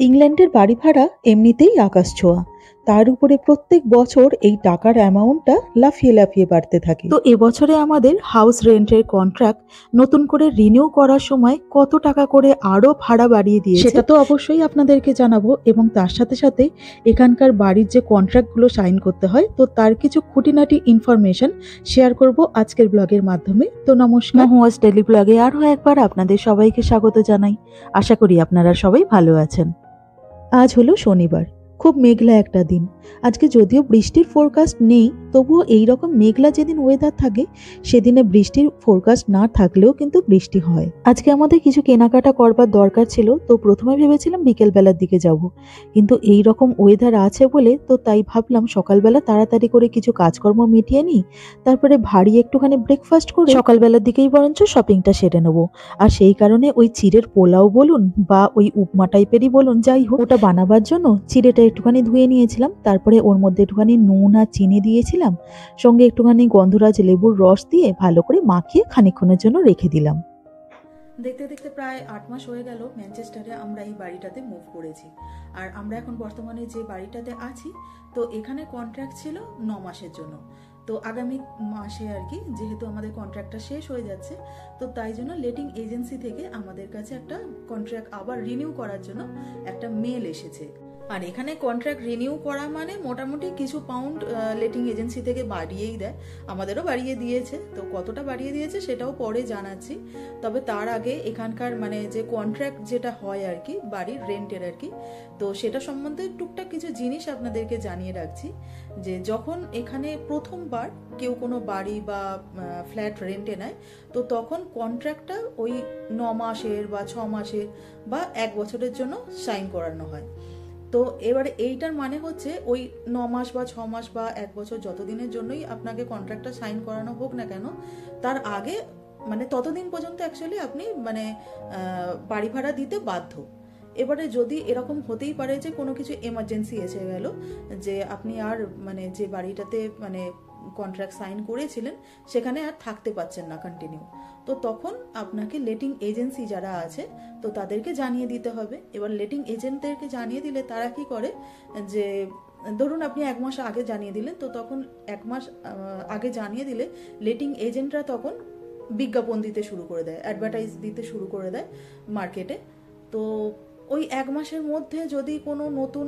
ইংল্যান্ডের বাড়ি ভাড়া এমনিতেই আকাশছোঁয়া। তার উপরে প্রত্যেক বছর এই টাকার অ্যামাউন্টটা লাফিয়ে লাফিয়ে বাড়তে থাকে। তো এবছরে আমাদের হাউস রেন্টের কন্ট্রাক্ট নতুন করে রিনিউ করার সময় কত টাকা করে আরো ভাড়া বাড়িয়ে দিয়েছে সেটা তো অবশ্যই আপনাদেরকে জানাবো, এবং তার সাথে সাথে এখানকার বাড়ির যে কন্ট্রাক্টগুলো সাইন করতে হয় তো তার কিছু খুঁটিনাটি ইনফরমেশন শেয়ার করব আজকের ব্লগের মাধ্যমে। তো নমস্কার, মহুয়াস ডেইলি ব্লগে আরও একবার আপনাদের সবাইকে স্বাগত জানাই। আশা করি আপনারা সবাই ভালো আছেন। আজ হলো শনিবার, খুব মেঘলা একটা দিন। আজকে যদিও বৃষ্টির ফোরকাস্ট নেই, তবুও এইরকম মেঘলা যেদিন ওয়েদার থাকে সেদিনে বৃষ্টির ফোরকাস্ট না থাকলেও কিন্তু বৃষ্টি হয়। আজকে আমাদের কিছু কেনাকাটা করবার দরকার ছিল, তো প্রথমে ভেবেছিলাম বিকেলবেলার দিকে যাব, কিন্তু এই রকম ওয়েদার আছে বলে তো তাই ভাবলাম সকালবেলা তাড়াতাড়ি করে কিছু কাজকর্ম মিটিয়ে নিই, তারপরে ভারী একটুখানি ব্রেকফাস্ট করে সকালবেলার দিকেই বরঞ্চ শপিংটা সেরে নেবো। আর সেই কারণে ওই চিড়ের পোলাও বলুন বা ওই উপমা টাইপেরই বলুন, যাই হোক, ওটা বানাবার জন্য চিড়েটা একটুখানি ধুয়ে নিয়েছিলাম, তারপরে ওর মধ্যে একটুখানি নুন আর চিনি দিয়েছিলাম, সঙ্গে একটুখানি গন্ধরাজ লেবুর রস দিয়ে ভালো করে মাখিয়ে খানিকক্ষণের জন্য রেখে দিলাম। দেখতে দেখতে প্রায় 8 মাস হয়ে গেল ম্যানচেস্টারে আমরা এই বাড়িটাতে মুভ করেছি। আর আমরা এখন বর্তমানে যে বাড়িটাতে আছি, তো এখানে কন্ট্রাক্ট ছিল 9 মাসের জন্য। তো আগামী মাসে আর কি, যেহেতু আমাদের কন্ট্রাক্টটা শেষ হয়ে যাচ্ছে, তো তাই জন্য লেটিং এজেন্সি থেকে আমাদের কাছে একটা কন্ট্রাক্ট আবার রিনিউ করার জন্য একটা মেল এসেছে। আর এখানে কন্ট্রাক্ট রিনিউ করা মানে মোটামুটি কিছু পাউন্ড লেটিং এজেন্সি থেকে বাড়িয়েই দেয়, আমাদেরও বাড়িয়ে দিয়েছে। তো কতটা বাড়িয়ে দিয়েছে সেটাও পরে জানাচ্ছি। তবে তার আগে এখানকার মানে যে কন্ট্রাক্ট যেটা হয় আর কি, বাড়ির রেন্টের আর কি, তো সেটা সম্বন্ধে টুকটাক কিছু জিনিস আপনাদেরকে জানিয়ে রাখছি। যে যখন এখানে প্রথমবার কেউ কোনো বাড়ি বা ফ্ল্যাট রেন্টে নেয়, তো তখন কন্ট্রাক্টটা ওই 9 মাসের বা 6 মাসের বা 1 বছরের জন্য সাইন করানো হয়। তো এবারে এইটার মানে হচ্ছে ওই 9 মাস বা 6 মাস বা 1 বছর যতদিনের জন্যই আপনাকে কন্ট্রাক্টটা সাইন করানো হোক না কেন, তার আগে মানে ততদিন পর্যন্ত অ্যাকচুয়ালি আপনি মানে বাড়ি ভাড়া দিতে বাধ্য। এবারে যদি এরকম হতেই পারে যে কোনো কিছু এমার্জেন্সি এসে গেল, যে আপনি আর মানে যে বাড়িটাতে মানে কন্ট্রাক্ট সাইন করেছিলেন সেখানে আর থাকতে পারছেন না কন্টিনিউ, তো তখন আপনাকে লেটিং এজেন্সি যারা আছে তো তাদেরকে জানিয়ে দিতে হবে। এবার লেটিং এজেন্টদেরকে জানিয়ে দিলে তারা কি করে, যে ধরুন আপনি 1 মাস আগে জানিয়ে দিলেন, তো তখন 1 মাস আগে জানিয়ে দিলে লেটিং এজেন্টরা তখন বিজ্ঞাপন দিতে শুরু করে দেয়, অ্যাডভার্টাইজ দিতে শুরু করে দেয় মার্কেটে। তো ওই 1 মাসের মধ্যে যদি কোনো নতুন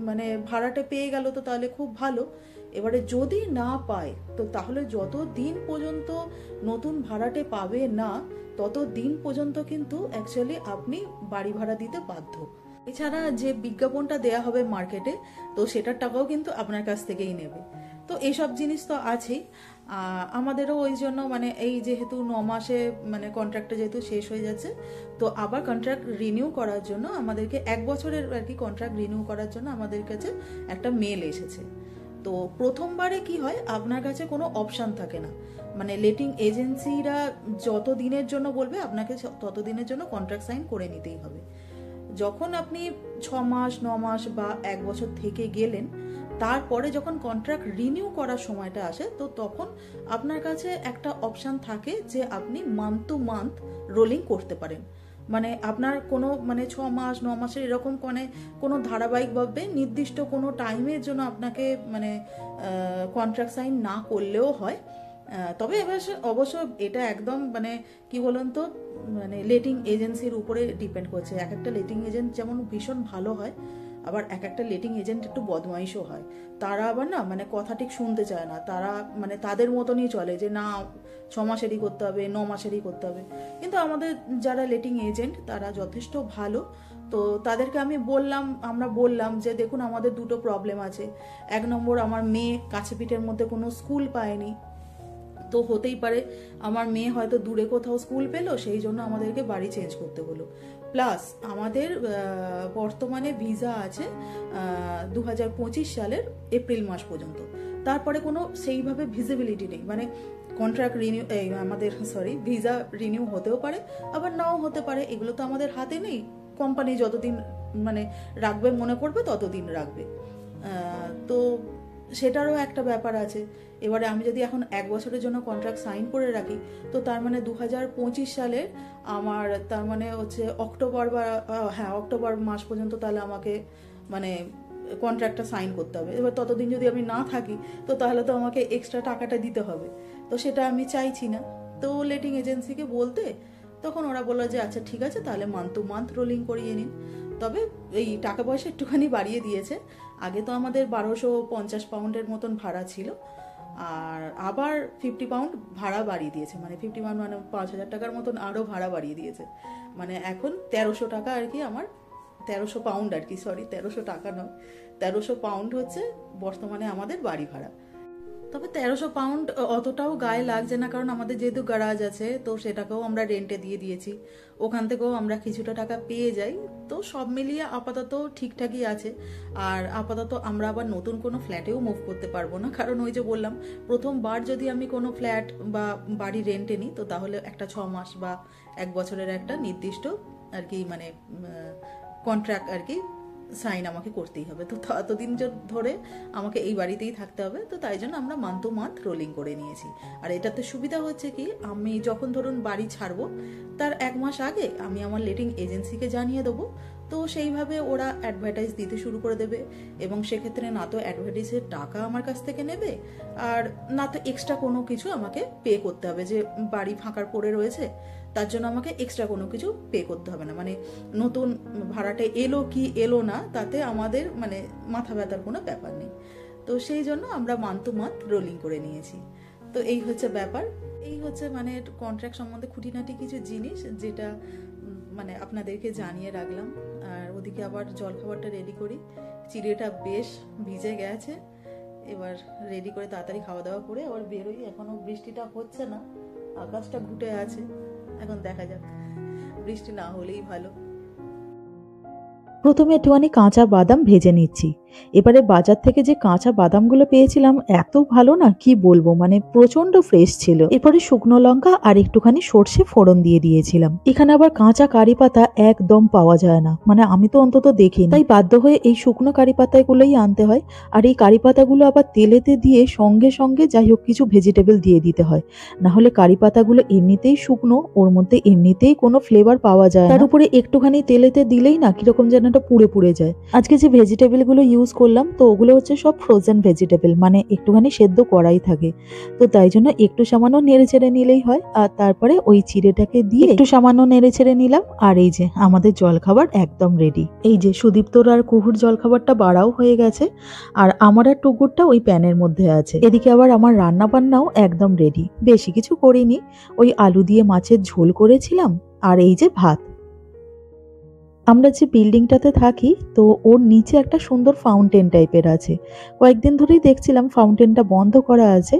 মানে ভাড়াটে পেয়ে গেল তো তাহলে খুব ভালো। এবারে যদি না পায় তো তাহলে যত দিন পর্যন্ত নতুন ভাড়াটে পাবে না তত দিন পর্যন্ত কিন্তু অ্যাকচুয়ালি আপনি বাড়ি ভাড়া দিতে বাধ্য। এছাড়া যে বিজ্ঞাপনটা দেয়া হবে মার্কেটে, তো সেটার টাকাও কিন্তু আপনার কাছ থেকেই নেবে। তো এইসব জিনিস তো আছেই। আমাদেরও ওই জন্য মানে এই যেহেতু 9 মাসে মানে কন্ট্রাক্টটা যেহেতু শেষ হয়ে যাচ্ছে, তো আবার কন্ট্রাক্ট রিনিউ করার জন্য আমাদেরকে 1 বছরের আর কি কন্ট্রাক্ট রিনিউ করার জন্য আমাদের কাছে একটা মেল এসেছে। তো প্রথমবারে কি হয়, আপনার কাছে কোনো অপশান থাকে না, মানে লেটিং এজেন্সিরা যত দিনের জন্য বলবে আপনাকে তত দিনের জন্য কন্ট্রাক্ট সাইন করে নিতেই হবে। যখন আপনি 6 মাস 9 মাস বা 1 বছর থেকে গেলেন, তারপরে যখন কন্ট্রাক্ট রিনিউ করার সময়টা আসে, তো তখন আপনার কাছে একটা অপশান থাকে যে আপনি মান্থ টু মান্থ রোলিং করতে পারেন। মানে আপনার কোনো মানে 6 মাস 9 মাসের এরকম কোনো ধারাবাহিকভাবে নির্দিষ্ট কোনো টাইমের জন্য আপনাকে মানে কন্ট্রাক্ট সাইন না করলেও হয়। তবে এবার অবশ্য এটা একদম মানে কি বলুন তো, মানে লেটিং এজেন্সির উপরে ডিপেন্ড করছে। এক একটা লেটিং এজেন্ট যেমন ভীষণ ভালো হয়, আবার এক একটা লেটিং এজেন্ট একটু বদমাইশও হয়। তারা আবার না মানে কথা ঠিক শুনতে চায় না, তারা মানে তাদের মতনই চলে যে না 6 মাসেরই করতে হবে 9 মাসেরই করতে হবে। কিন্তু আমাদের যারা লেটিং এজেন্ট তারা যথেষ্ট ভালো। তো তাদেরকে আমরা বললাম যে দেখুন আমাদের দুটো প্রবলেম আছে। 1 নম্বর, আমার মেয়ে কাছে পিঠের মধ্যে কোনো স্কুল পায়নি, তো হতেই পারে আমার মেয়ে হয়তো দূরে কোথাও স্কুল পেলো, সেই জন্য আমাদেরকে বাড়ি চেঞ্জ করতে হলো। প্লাস আমাদের বর্তমানে ভিসা আছে 2025 সালের এপ্রিল মাস পর্যন্ত, তারপরে কোনো সেইভাবে ভিজিবিলিটি নেই। মানে কন্ট্রাক্ট রিনিউ আমাদের ভিসা রিনিউ হতেও পারে আবার নাও হতে পারে, এগুলো তো আমাদের হাতে নেই। কোম্পানি যতদিন মানে রাখবে মনে করবে ততদিন রাখবে। তো সেটারও একটা ব্যাপার আছে। এবারে আমি যদি এখন 1 বছরের জন্য কন্ট্রাক্ট সাইন করে রাখি, তো তার মানে 2025 সালের আমার তার মানে হচ্ছে অক্টোবর বা অক্টোবর মাস পর্যন্ত তাহলে আমাকে মানে কন্ট্রাক্টটা সাইন করতে হবে। এবার ততদিন যদি আমি না থাকি, তো তাহলে তো আমাকে এক্সট্রা টাকাটা দিতে হবে, তো সেটা আমি চাইছি না। তো লেটিং এজেন্সিকে বলতে তখন ওরা বললো যে আচ্ছা ঠিক আছে, তাহলে মান্থ টু মান্থ রোলিং করিয়ে নিন। তবে এই টাকা পয়সা একটুখানি বাড়িয়ে দিয়েছে। আগে তো আমাদের 1250 পাউন্ডের মতন ভাড়া ছিল, আর আবার 50 পাউন্ড ভাড়া বাড়িয়ে দিয়েছে, মানে 50 পাউন্ড মানে 5000 টাকার মতন আরও ভাড়া বাড়িয়ে দিয়েছে। মানে এখন 1300 টাকা আর কি, আমার 1300 পাউন্ড আর কি, সরি 1300 টাকা নয়, 1300 পাউন্ড হচ্ছে বর্তমানে আমাদের বাড়ি ভাড়া। তবে 1300 পাউন্ড অতটাও গায়ে লাগছে না, কারণ আমাদের যেহেতু গ্যারাজ আছে, তো সেটাকেও আমরা রেন্টে দিয়ে দিয়েছি, ওখান থেকেও আমরা কিছুটা টাকা পেয়ে যাই। তো সব মিলিয়ে আপাতত ঠিকঠাকই আছে। আর আপাতত আমরা আবার নতুন কোনো ফ্ল্যাটেও মুভ করতে পারবো না, কারণ ওই যে বললাম, প্রথমবার যদি আমি কোনো ফ্ল্যাট বা বাড়ি রেন্টে নিই, তো তাহলে একটা 6 মাস বা 1 বছরের একটা নির্দিষ্ট আর কি মানে কন্ট্রাক্ট আর কি সাইন আমাকে করতেই হবে। তো ততদিন ধরে আমাকে এই বাড়িতেই থাকতে হবে। তো তাই জন্য আমরা মান্থ টু মান্থ রোলিং করে নিয়েছি। আর এটাতে সুবিধা হচ্ছে কি, আমি যখন ধরুন বাড়ি ছাড়বো, তার 1 মাস আগে আমি আমার লেটিং এজেন্সিকে জানিয়ে দেবো। তো সেইভাবে ওরা অ্যাডভার্টাইজ দিতে শুরু করে দেবে, এবং সেক্ষেত্রে না তো অ্যাডভার্টাইজের টাকা আমার কাছ থেকে নেবে, আর না তো এক্সট্রা কোনো কিছু আমাকে পে করতে হবে, যে বাড়ি ফাঁকার পড়ে রয়েছে তার জন্য আমাকে এক্সট্রা কোনো কিছু পে করতে হবে না। মানে নতুন ভাড়াটে এলো কি এলো না, তাতে আমাদের মানে মাথা ব্যথার কোনো ব্যাপার নেই। তো সেই জন্য আমরা মান্থ টু মান্থ রোলিং করে নিয়েছি। তো এই হচ্ছে ব্যাপার, এই হচ্ছে মানে কন্ট্রাক্ট সম্বন্ধে খুঁটিনাটি কিছু জিনিস, যেটা মানে আপনাদেরকে জানিয়ে রাখলাম। আর ওদিকে আবার জলখাবারটা রেডি করি, চিড়েটা বেশ ভিজে গেছে, এবার রেডি করে তাড়াতাড়ি খাওয়া দাওয়া করে আবার বেরোই। এখনো বৃষ্টিটা হচ্ছে না, আকাশটা ঘুটে আছে, এখন দেখা যাক, বৃষ্টি না হলেই ভালো। প্রথমে একটুখানি কাঁচা বাদাম ভেজে নিচ্ছি। এবারে বাজার থেকে যে কাঁচা বাদামগুলো পেয়েছিলাম এত ভালো না, কি বলবো, মানে প্রচন্ড ফ্রেশ ছিল। এরপরে শুকনো লঙ্কা আর একটুখানি সর্ষে ফোড়ন দিয়ে দিয়েছিলাম। এখানে আবার কাঁচা কারি পাতা একদম পাওয়া যায় না, মানে আমি তো অন্তত দেখিনি, তাই বাধ্য হয়ে এই শুকনো কারি পাতাগুলোই আনতে হয়। আর এই কারি পাতাগুলো আবার তেলেতে দিয়ে সঙ্গে সঙ্গে যাই হোক কিছু ভেজিটেবল দিয়ে দিতে হয়, না হলে কারি পাতাগুলো এমনিতেই শুকনো, ওর মধ্যে এমনিতেই কোনো ফ্লেভার পাওয়া যায় না, তার উপরে একটুখানি তেলেতে দিলেই না কিরকম যেন একটা পুড়ে পুড়ে যায়। আজকে যে ভেজিটেবল গুলো ইউজ করলাম, তো ওগুলো হচ্ছে সব ফ্রোজেন ভেজিটেবল, মানে একটুখানি সেদ্ধ করাই থাকে। তো তাই জন্য একটু সামান্য নেড়ে চেড়ে নিলেই হয়। আর তারপরে ওই চিড়েটাকে দিয়ে একটু সামান্য নেড়ে চেড়ে নিলাম। আর এই যে আমাদের জলখাবার একদম রেডি। এই যে সুদীপ্তর আর কুহুর জলখাবারটা বাড়াও হয়ে গেছে, আর আমার আর টুকুরটা ওই প্যানের মধ্যে আছে। এদিকে আবার আমার রান্না বান্নাও একদম রেডি, বেশি কিছু করিনি, ওই আলু দিয়ে মাছের ঝোল করেছিলাম, আর এই যে ভাত। আমরা যে বিল্ডিংটাতে থাকি, তো ওর নিচে একটা সুন্দর ফাউন্টেন টাইপের আছে। কয়েকদিন ধরেই দেখছিলাম ফাউন্টেনটা বন্ধ করা আছে,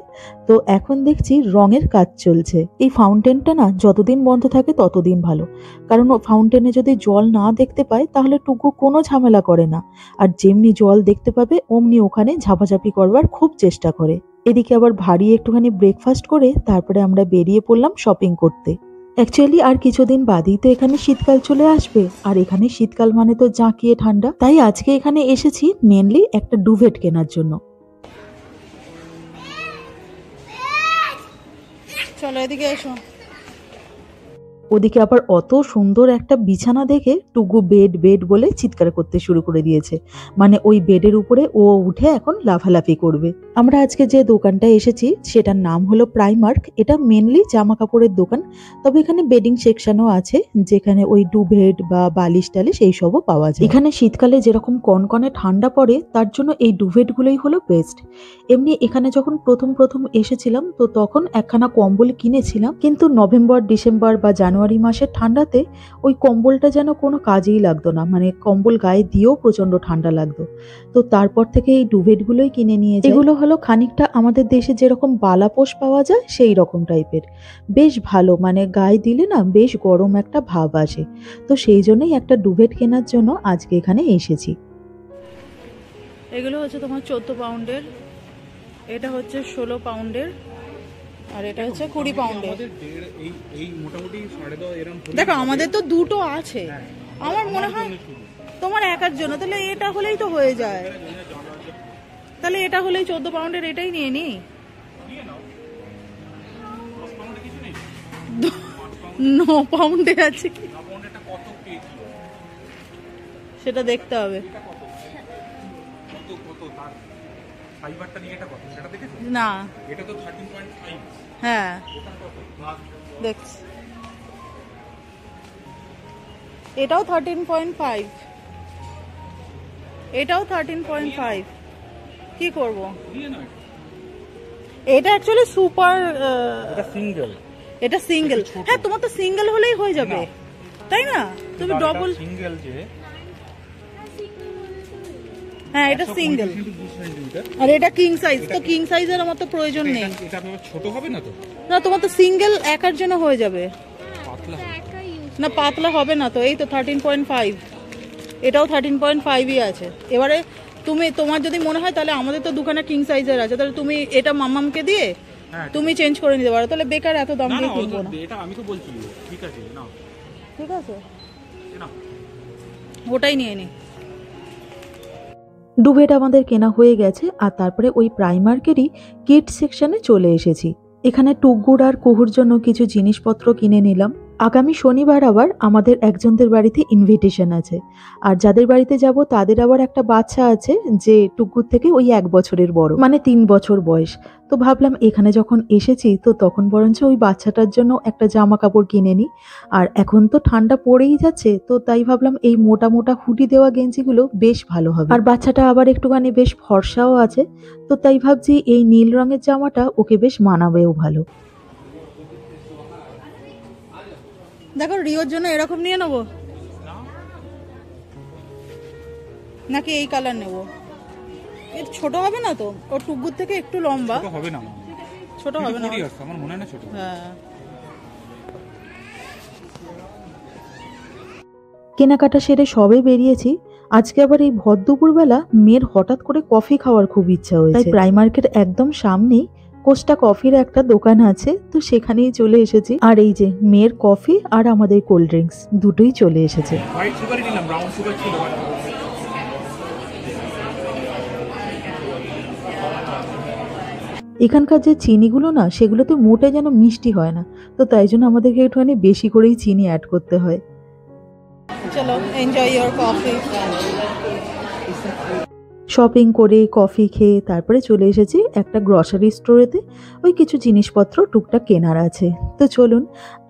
তো এখন দেখছি রঙের কাজ চলছে। এই ফাউন্টেনটা না যতদিন বন্ধ থাকে ততদিন ভালো, কারণ ফাউন্টেনে যদি জল না দেখতে পায় তাহলে টুকু কোনো ঝামেলা করে না, আর যেমনি জল দেখতে পাবে অমনি ওখানে ঝাপাঝাপি করবার খুব চেষ্টা করে। এদিকে আবার ভারী একটুখানি ব্রেকফাস্ট করে তারপরে আমরা বেরিয়ে পড়লাম শপিং করতে। অ্যাকচুয়ালি আর কিছুদিন বাদেই তো এখানে শীতকাল চলে আসবে, আর এখানে শীতকাল মানে তো জাঁকিয়ে ঠান্ডা, তাই আজকে এখানে এসেছি মেনলি একটা ডুভেট কেনার জন্য। চলো এদিকে এসো। ওদিকে আবার অত সুন্দর একটা বিছানা দেখে টুকু বেড বেড বলে চিৎকার করতে শুরু করে দিয়েছে, মানে ওই বেডের উপরে ও উঠে এখন লাফালাফি করবে। আমরা আজকে যে দোকানটা এসেছি সেটার নাম হলো প্রাইমার্ক। এটা মেনলি জামা কাপড়ের দোকান, তবে এখানে বেডিং সেকশনও আছে, যেখানে ওই ডুভেট বা বালিশ টালিশ এইসবও পাওয়া যায়। এখানে শীতকালে যেরকম কনকনে ঠান্ডা পড়ে, তার জন্য এই ডুভেটগুলোই হলো বেস্ট। এমনি এখানে যখন প্রথম এসেছিলাম, তো তখন একখানা কম্বল কিনেছিলাম, কিন্তু নভেম্বর ডিসেম্বর বা জানুয়ারি মাসের ঠান্ডাতে ওই কম্বলটা যেন কোনো কাজেই লাগতো না, মানে কম্বল গায়ে দিয়েও প্রচন্ড ঠান্ডা লাগতো। তো তারপর থেকে এই ডুভেটগুলোই কিনে নিয়েছি। এগুলো হলো খানিকটা আমাদের দেশে যেরকম বালাপোষ পাওয়া যায় সেই রকম টাইপের, বেশ ভালো, মানে গায়ে দিলে না বেশ গরম একটা ভাব আসে। তো সেই জন্যই একটা ডুভেট কেনার জন্য আজকে এখানে এসেছি। এগুলো হচ্ছে তোমার 14 পাউন্ডের, এটা হচ্ছে 16 পাউন্ডের, আর এটা হচ্ছে 20 পাউন্ডের। দেখো আমাদের তো দুটো আছে, আমার মনে হয় তোমার একার জন্য, তাহলে এটা হলেই তো হয়ে যায়। তাহলে এটা হলেই 14 পাউন্ডের, এটাই নিয়ে নি। 9 পাউন্ডে আছে কি সেটা দেখতে হবে। না হ্যাঁ দেখছি, এটাও 13.5, এটাও 13.5। কি করব? এটা অ্যাকচুয়ালি সুপার, এটা সিঙ্গেল। হ্যাঁ তোমার তো সিঙ্গেল হলেই হয়ে যাবে, তাই না? তুমি ডবল সিঙ্গেল যে, হ্যাঁ এটা সিঙ্গেল, আর এটা কিং সাইজ। তো কিং সাইজের আমার তো প্রয়োজন নেই। এটা ছোট হবে না তো? না তোমার তো সিঙ্গেল একার জন্য হয়ে যাবে। পাতলা না পাতলা হবে না তো। এই তো 13.5, এটাও 13.5ই আছে। এবারে তুমি, তোমার যদি মনে হয় তাহলে আমাদের তো দুখানা কিং সাইজের আছে, তাহলে তুমি এটা মাম্মামকে দিয়ে তুমি চেঞ্জ করে নিতে পারো। তাহলে বেকার এত দাম দিয়ে কিনবো না। এটা আমি তো বলছি ঠিক আছে না, ঠিক আছে ওটাই নিয়ে নি। ডুবেট আমাদের কেনা হয়ে গেছে, আর তারপরে ওই প্রাইমার্কেরই কিড সেকশনে চলে এসেছি। এখানে টুকগুড় আর কুহুর জন্য কিছু জিনিসপত্র কিনে নিলাম। আগামী শনিবার আবার আমাদের একজনদের বাড়িতে ইনভিটেশন আছে, আর যাদের বাড়িতে যাব তাদের আবার একটা বাচ্চা আছে যে টুকুর থেকে ওই 1 বছরের বড়, মানে 3 বছর বয়স। তো ভাবলাম এখানে যখন এসেছি তো তখন বরঞ্চ ওই বাচ্চাটার জন্য একটা জামা কাপড় কিনে নিই। আর এখন তো ঠান্ডা পড়েই যাচ্ছে, তো তাই ভাবলাম এই মোটা মোটা হুডি দেওয়া গেঞ্জিগুলো বেশ ভালো হবে। আর বাচ্চাটা আবার একটুখানি বেশ ফর্সাও আছে, তো তাই ভাবছি এই নীল রঙের জামাটা ওকে বেশ মানাবেও ভালো। দেখো রিওর জন্য এরকম নিয়ে নেবো নাকি এই কালার নেব? এর ছোট হবে না তো? ও টুকুর থেকে একটু লম্বা। ছোট হবে না, ছোট হবে না আমার মনে হয় না ছোট। হ্যাঁ কেনাকাটা সেরে সবে বেরিয়েছি। আজকে আবার এই ভর দুপুরবেলা মেয়ের হঠাৎ করে কফি খাওয়ার খুব ইচ্ছা হয়েছে, তাই প্রাইমার্কের একদম সামনেই কোস্টা কফির একটা দোকান আছে, তো সেখানেই চলে এসেছি। আর এই যে মেয়ের কফি আর আমাদের কোল্ড ড্রিঙ্কস দুটোই চলে এসেছে। হোয়াইট সুগারই নিলাম, ব্রাউন সুগার ছিল। এখানকার যে চিনিগুলো না সেগুলোতে মোটে যেন মিষ্টি হয় না, তো তাই জন্য আমাদেরকে একটুখানি বেশি করেই চিনি অ্যাড করতে হয়। চলো এনজয় ইওর কফি। শপিং করে কফি খেয়ে তারপরে চলে এসেছি একটা গ্রসারি স্টোরেতে, ওই কিছু জিনিসপত্র টুকটাক কেনার আছে। তো চলুন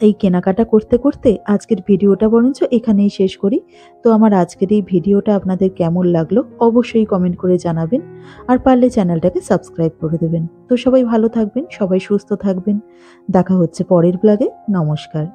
এই কেনাকাটা করতে করতে আজকের ভিডিওটা বরঞ্চ এখানেই শেষ করি। তো আমার আজকের এই ভিডিওটা আপনাদের কেমন লাগলো অবশ্যই কমেন্ট করে জানাবেন, আর পারলে চ্যানেলটাকে সাবস্ক্রাইব করে দেবেন। তো সবাই ভালো থাকবেন, সবাই সুস্থ থাকবেন। দেখা হচ্ছে পরের ব্লগে। নমস্কার।